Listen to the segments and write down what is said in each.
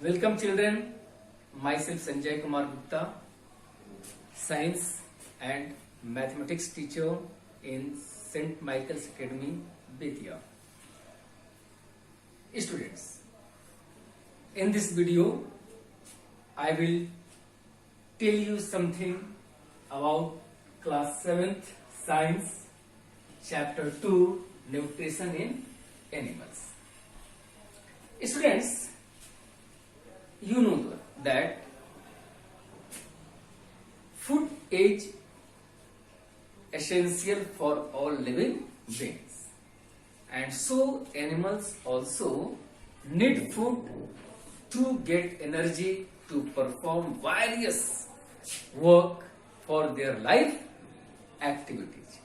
Welcome children, myself Sanjay Kumar Gupta, Science and Mathematics teacher in St. Michael's Academy, Bethiya. Students, in this video, I will tell you something about class 7th Science Chapter 2 Nutrition in Animals. Students, you know that food is essential for all living beings, and so animals also need food to get energy to perform various work for their life activities.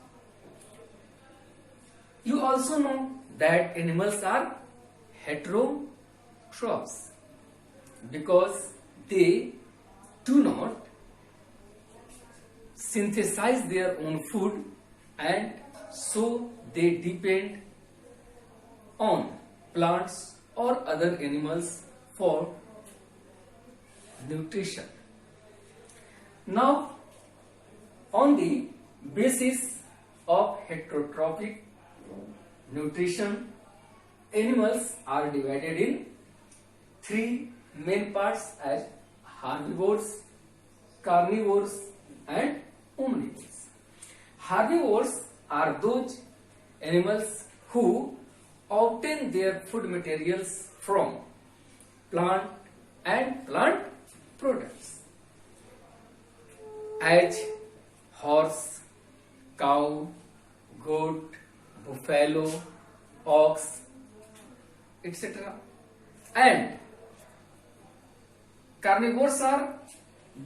You also know that animals are heterotrophs because they do not synthesize their own food, and so they depend on plants or other animals for nutrition. Now, on the basis of heterotrophic nutrition, animals are divided in three main parts as herbivores, carnivores and omnivores. Herbivores are those animals who obtain their food materials from plant and plant products as horse, cow, goat, buffalo, ox, etc. And carnivores are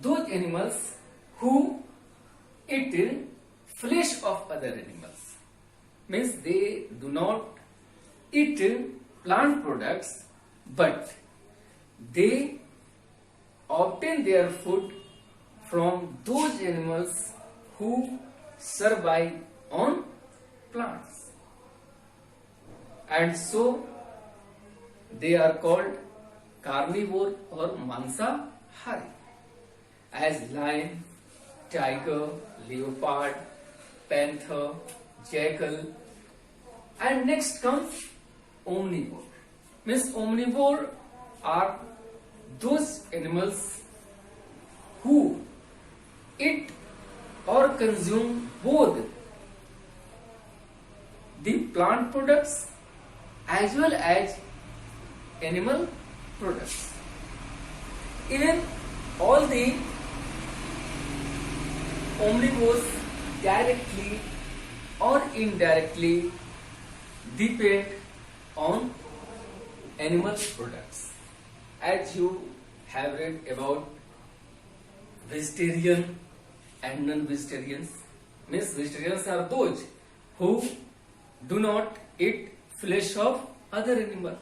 those animals who eat flesh of other animals. Means they do not eat plant products, but they obtain their food from those animals who survive on plants. And so they are called carnivore or mansahari, as lion, tiger, leopard, panther, jackal. And next comes omnivore. Means omnivore are those animals who eat or consume both the plant products as well as animal products. Even all the omnivores directly or indirectly depend on animal products. As you have read about vegetarian and non-vegetarians, means vegetarians are those who do not eat flesh of other animal,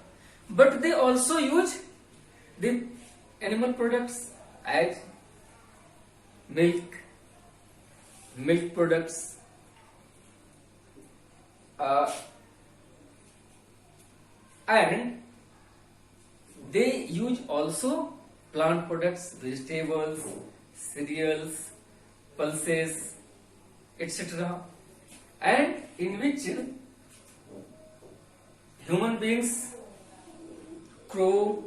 but they also use the animal products as milk products, and they use also plant products, vegetables, cereals, pulses, etc. and in which human beings, crow,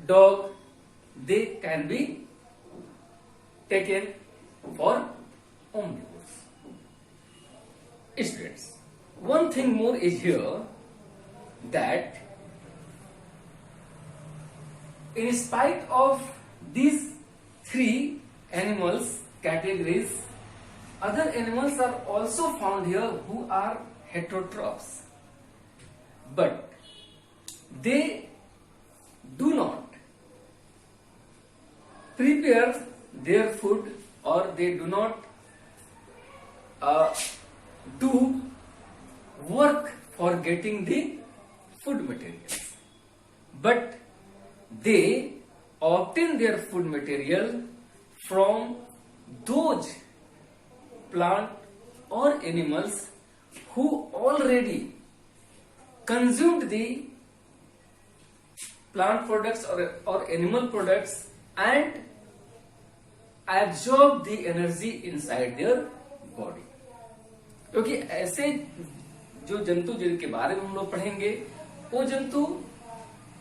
dog, they can be taken for omnivores. Students, one thing more is here, that in spite of these three animals categories, other animals are also found here who are heterotrophs, but they do not prepare their food, or they do not do work for getting the food materials, but they obtain their food material from those plant or animals who already consumed the plant products or animal products and absorb the energy inside their body. क्योंकि ऐसे जो जंतु जिनके बारे में हम लोग पढ़ेंगे, वो जंतु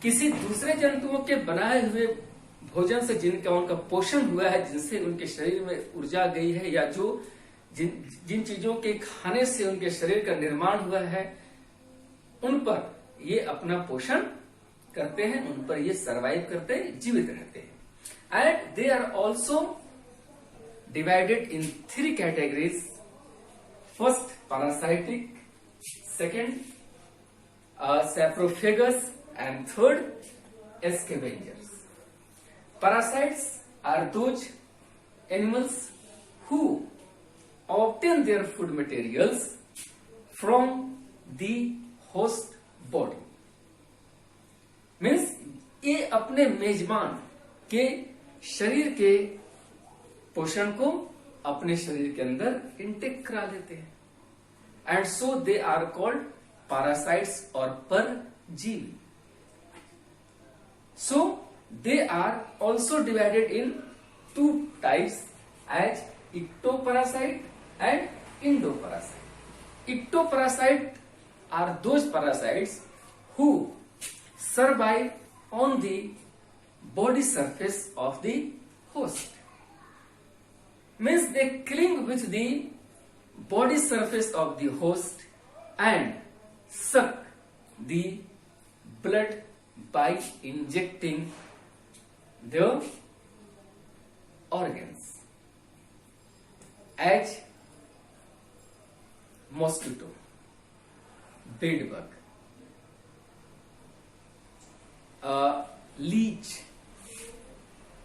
किसी दूसरे जंतुओं के बनाए हुए भोजन से जिनका उनका पोषण हुआ है, जिनसे उनके शरीर में ऊर्जा गई है, या जो जिन चीजों के खाने से उनके शरीर का निर्माण हुआ है, उन पर ये अपना पोषण करते हैं, उन पर ये सरवाइव करते हैं, जीवित रहते हैं. And they are also divided in 3 categories. First parasitic, second saprophagus, and third scavengers. Parasites are those animals who obtain their food materials from the host body. Means ये अपने मेजबान के शरीर के पोषण को अपने शरीर के अंदर इंटेक करा लेते हैं. And so they are called parasites or परजीवी. So they are also divided in 2 types as ectoparasite and endoparasite. Ectoparasite are those parasites who survive on the body surface of the host. Means they cling with the body surface of the host and suck the blood by injecting the organs, as mosquito, bedbug, leech.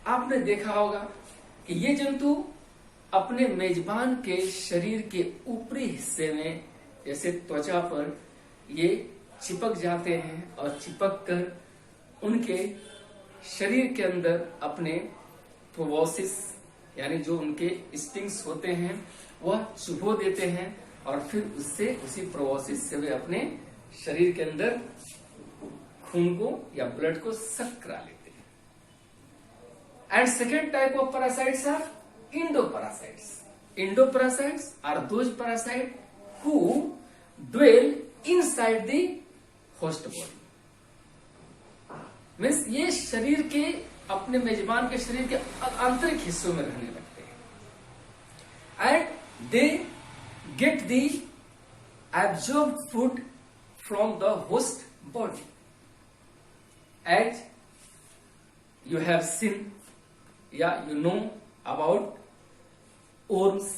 आपने देखा होगा कि ये जंतु अपने मेजबान के शरीर के ऊपरी हिस्से में, जैसे त्वचा पर, ये चिपक जाते हैं और चिपक कर उनके शरीर के अंदर अपने प्रोबोसिस यानी जो उनके स्टिंग्स होते हैं वह चुभो देते हैं, और फिर उससे उसी प्रोबोसिस से वे अपने शरीर के अंदर खून को या ब्लड को सक करा लेते हैं. And second type of parasites are endoparasites. Endoparasites are those parasites who dwell inside the host body. Means ये शरीर के अपने मेजबान के शरीर के आंतरिक हिस्सों में रहने लगते हैं. And they get the absorbed food from the host body. As you have seen, you know about worms,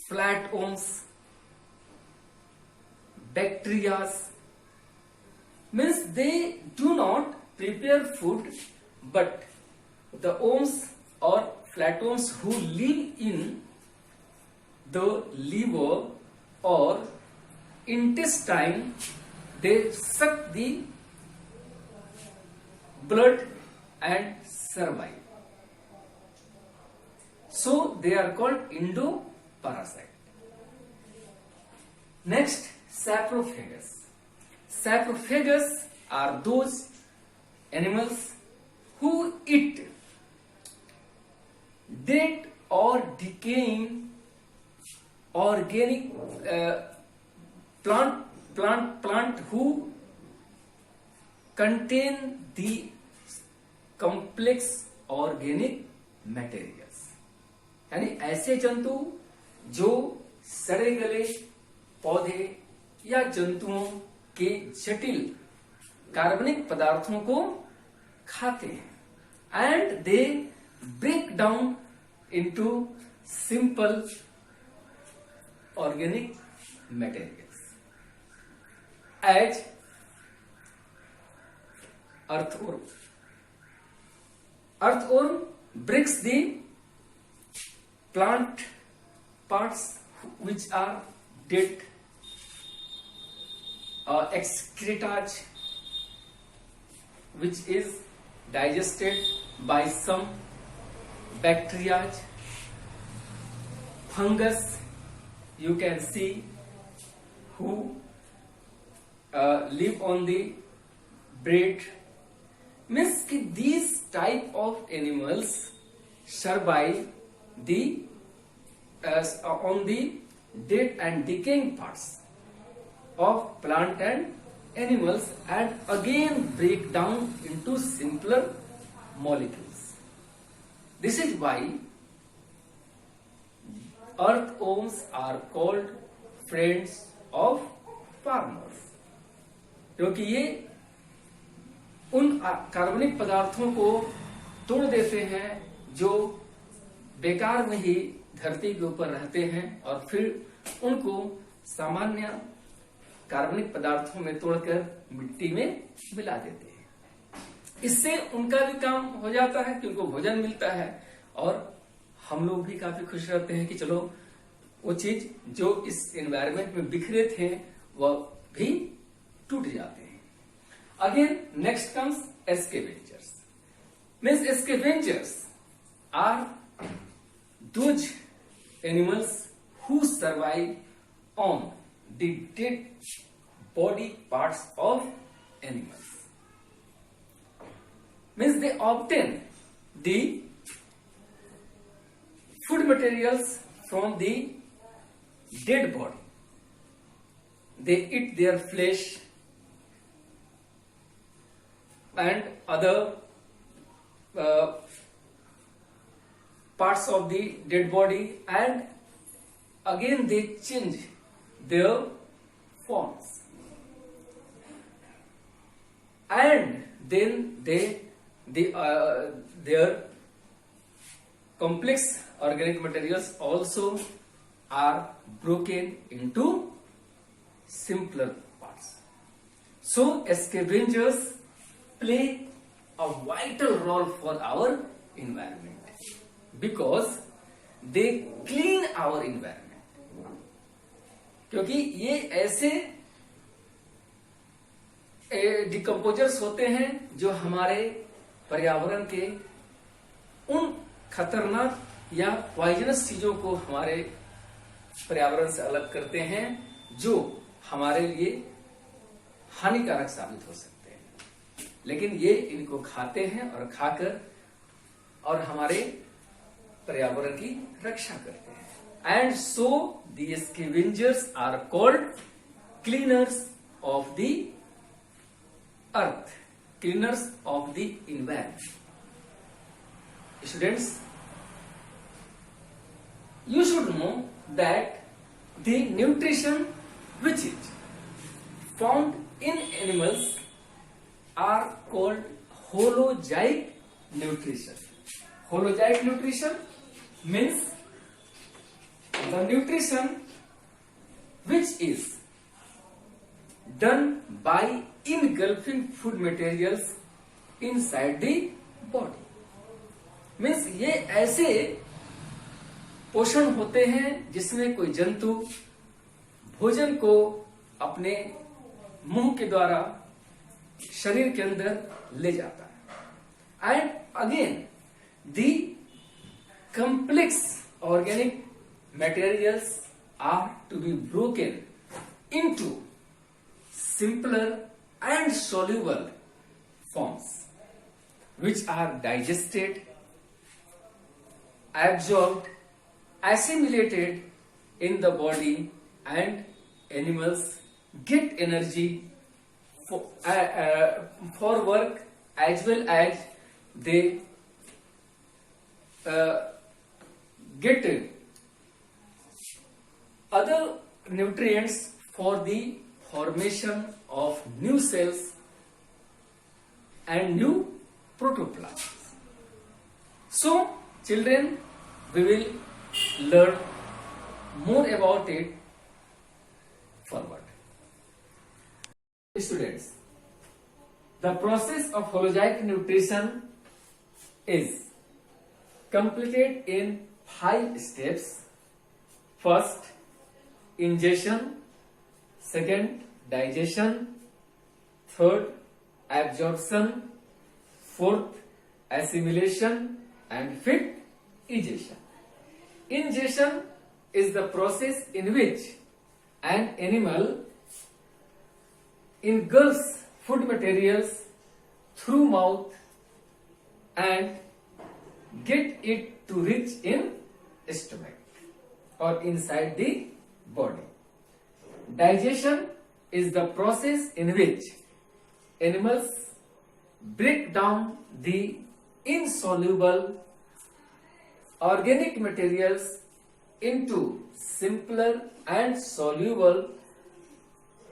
flatworms, bacteria. Means they do not prepare food, but the worms or flatworms who live in the liver or intestine, they suck the blood and survive. So they are called endoparasite. Next, saprophagus. Saprophagus are those animals who eat dead or decaying organic plant who contain the complex organic materials. यानी ऐसे जंतु जो सड़े गले पौधे या जंतुओं के जटिल कार्बनिक पदार्थों को खाते हैं. And they break down into simple organic materials as earthworm. Earthworm breaks the plant parts which are dead, excretage which is digested by some bacteria, fungus you can see who live on the bread. Means these type of animals survive the on the dead and decaying parts of plant and animals, and again break down into simpler molecules. This is why earthworms are called friends of farmers, क्योंकि ये उन कार्बनिक पदार्थों को तोड़ देते हैं जो बेकार में ही धरती के ऊपर रहते हैं और फिर उनको सामान्य कार्बनिक पदार्थों में तोड़कर मिट्टी में मिला देते हैं। इससे उनका भी काम हो जाता है कि उनको भोजन मिलता है और हम लोग भी काफी खुश रहते हैं कि चलो वो चीज जो इस एनवायरनमेंट में बिखरे थे वह भी टूट जाते हैं। Again next comes scavengers. Means scavengers are those animals who survive on the dead body parts of animals. Means they obtain the food materials from the dead body. They eat their flesh and other parts of the dead body, and again they change their forms, and then their complex organic materials also are broken into simpler parts. So scavengers play a vital role for our environment, because they clean our environment. क्योंकि ये ऐसे decomposers होते हैं जो हमारे पर्यावरण के उन खतरनाक या पॉइजनस चीजों को हमारे पर्यावरण से अलग करते हैं जो हमारे लिए हानिकारक साबित हो सकते हैं, लेकिन ये इनको खाते हैं और खाकर और हमारे पर्यावरण की रक्षा करते हैं। And so the scavengers are called cleaners of the earth, cleaners of the environment. Students, you should know that the nutrition which is found in animals are called holozoic nutrition. Holozoic nutrition means the nutrition which is done by engulfing food materials inside the body. Means ये ऐसे पोषण होते हैं जिसमें कोई जंतु भोजन को अपने मुंह के द्वारा शरीर के अंदर ले जाता है। And again the complex organic materials are to be broken into simpler and soluble forms, which are digested, absorbed, assimilated in the body, and animals get energy for work, as well as they get other nutrients for the formation of new cells and new protoplasm. So, children, we will learn more about it forward. Students, the process of holozoic nutrition is completed in 5 steps. First, ingestion. Second, digestion. Third, absorption. Fourth, assimilation. And fifth, egestion. Ingestion is the process in which an animal engulfs food materials through mouth and get it to reach in stomach or inside the body. Digestion is the process in which animals break down the insoluble organic materials into simpler and soluble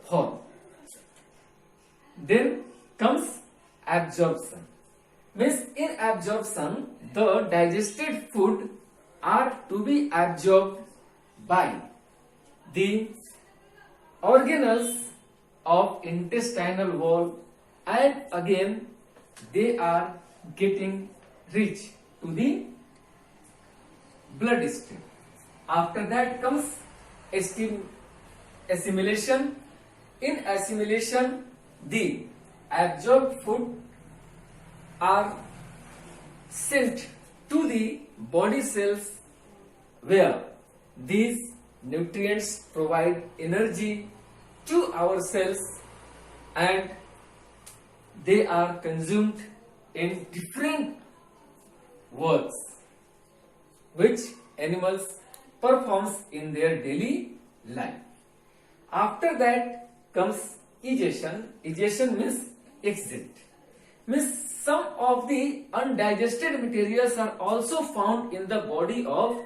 form. Then comes absorption. Means in absorption, the digested food are to be absorbed by the organelles of intestinal wall, and again they are getting reach to the bloodstream. After that comes assimilation. In assimilation, the absorbed food are sent to the body cells where these nutrients provide energy to our cells, and they are consumed in different works which animals performs in their daily life. After that comes egestion. Egestion means exit. Means some of the undigested materials are also found in the body of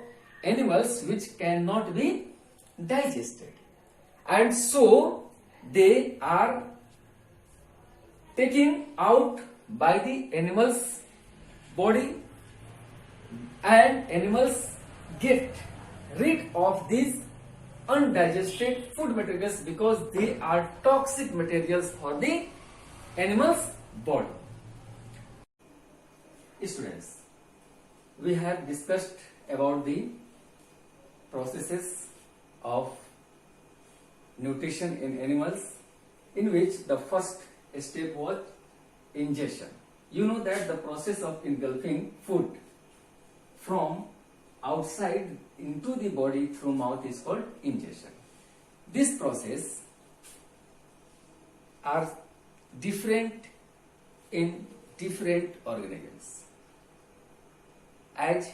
animals which cannot be digested, and so they are taken out by the animal's body, and animals get rid of these undigested food materials because they are toxic materials for the animal's body. Students, we have discussed about the processes of nutrition in animals, in which the first step was ingestion. You know that the process of engulfing food from outside into the body through mouth is called ingestion. This process are different in different organisms, as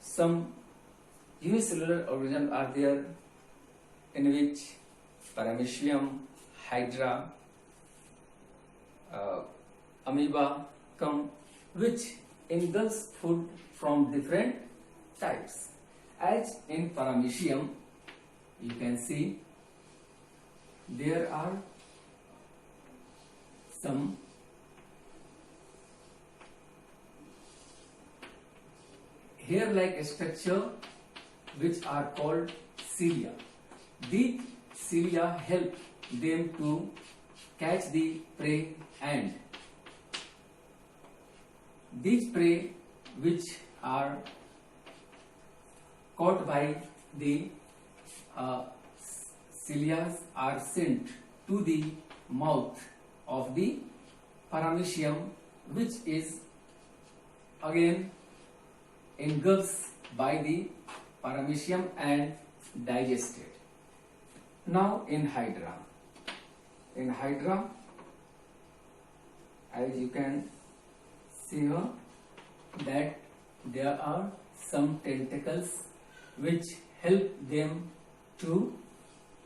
some unicellular organisms are there in which Paramecium, Hydra, amoeba come, which engulfs food from different types. As in Paramecium, you can see there are some hair-like structure which are called cilia. These cilia help them to catch the prey, and these prey which are caught by the cilia are sent to the mouth of the Paramecium, which is again engulfs by the Paramecium and digested. Now in Hydra, as you can see here, that there are some tentacles which help them to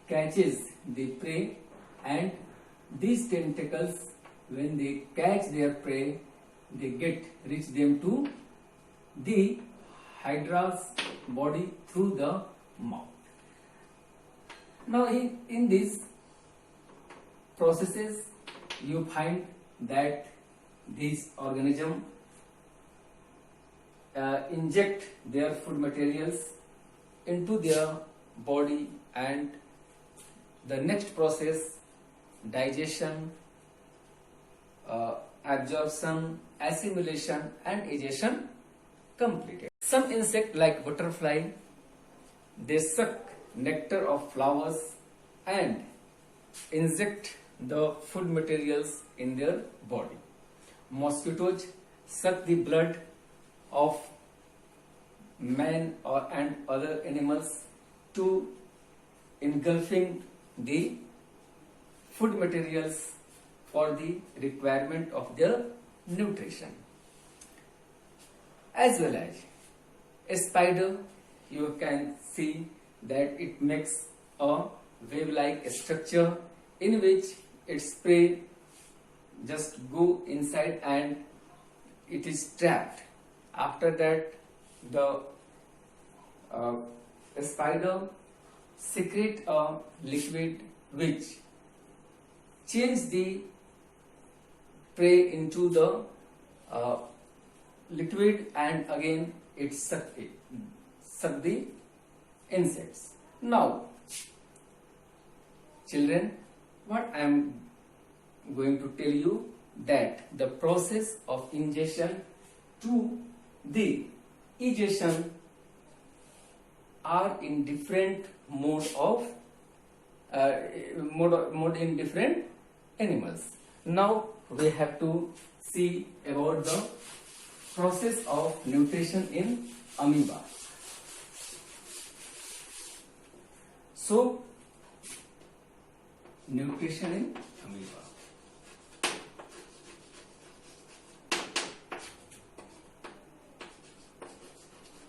catches the prey, and these tentacles, when they catch their prey, they reach them to the Hydra's body through the mouth. Now in these processes, you find that these organisms inject their food materials into their body, and the next process, digestion, absorption, assimilation and egestion completed. Some insect like butterfly, they suck nectar of flowers and inject the food materials in their body. Mosquitoes suck the blood of man and other animals to engulfing the food materials for the requirement of their nutrition. As well as a spider, you can see that it makes a wave-like structure in which its prey just go inside and it is trapped. After that, the spider secrete a liquid which change the prey into the liquid, and again it suck the insects. Now, children, what I am going to tell you, that the process of ingestion to the egestion are in different mode in different animals. Now we have to see about the process of nutrition in amoeba. So, nutrition in amoeba.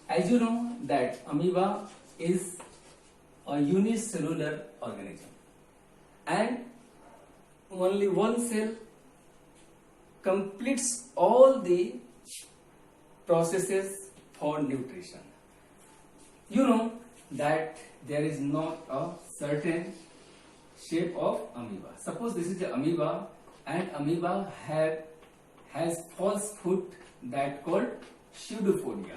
As you know that amoeba is a unicellular organism and only one cell completes all the processes for nutrition. You know that there is not a certain shape of amoeba. Suppose this is the amoeba, and amoeba has false foot that called pseudopodia,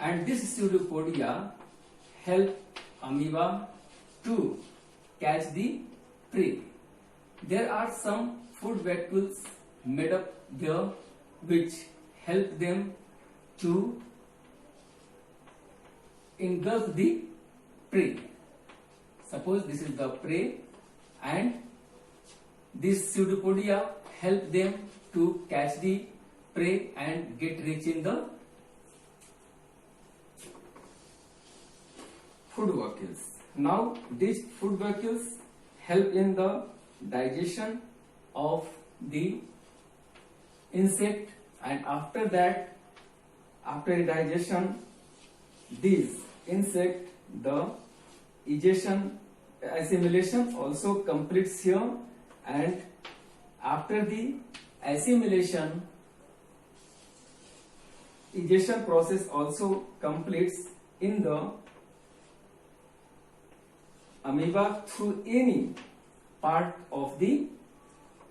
and this pseudopodia help amoeba to catch the prey. There are some food vacuoles made up there which help them to engulf the prey. Suppose this is the prey, and this pseudopodia help them to catch the prey and get rich in the food vacuoles. Now these food vacuoles help in the digestion of the insect, and after that, after digestion, these insect, the egestion, assimilation also completes here, and after the assimilation, egestion process also completes in the amoeba through any part of the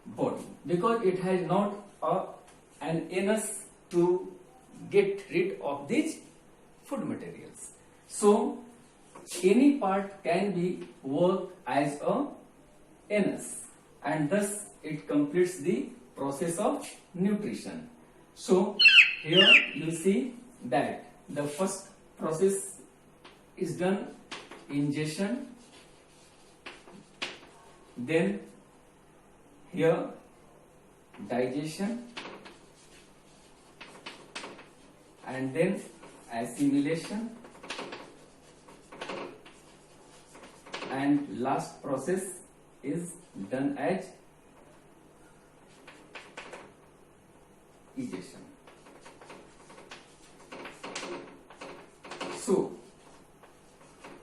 body, because it has not an anus to get rid of these food materials. So any part can be worked as a anus, and thus it completes the process of nutrition. So here you see that the first process is done, ingestion, then here digestion, and then assimilation, and last process is done as egestion. So,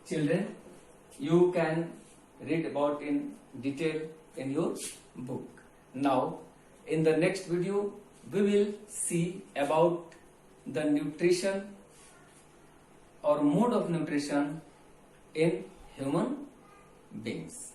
children, you can read about in detail in your book. Now, in the next video, we will see about the nutrition or mode of nutrition in human beings.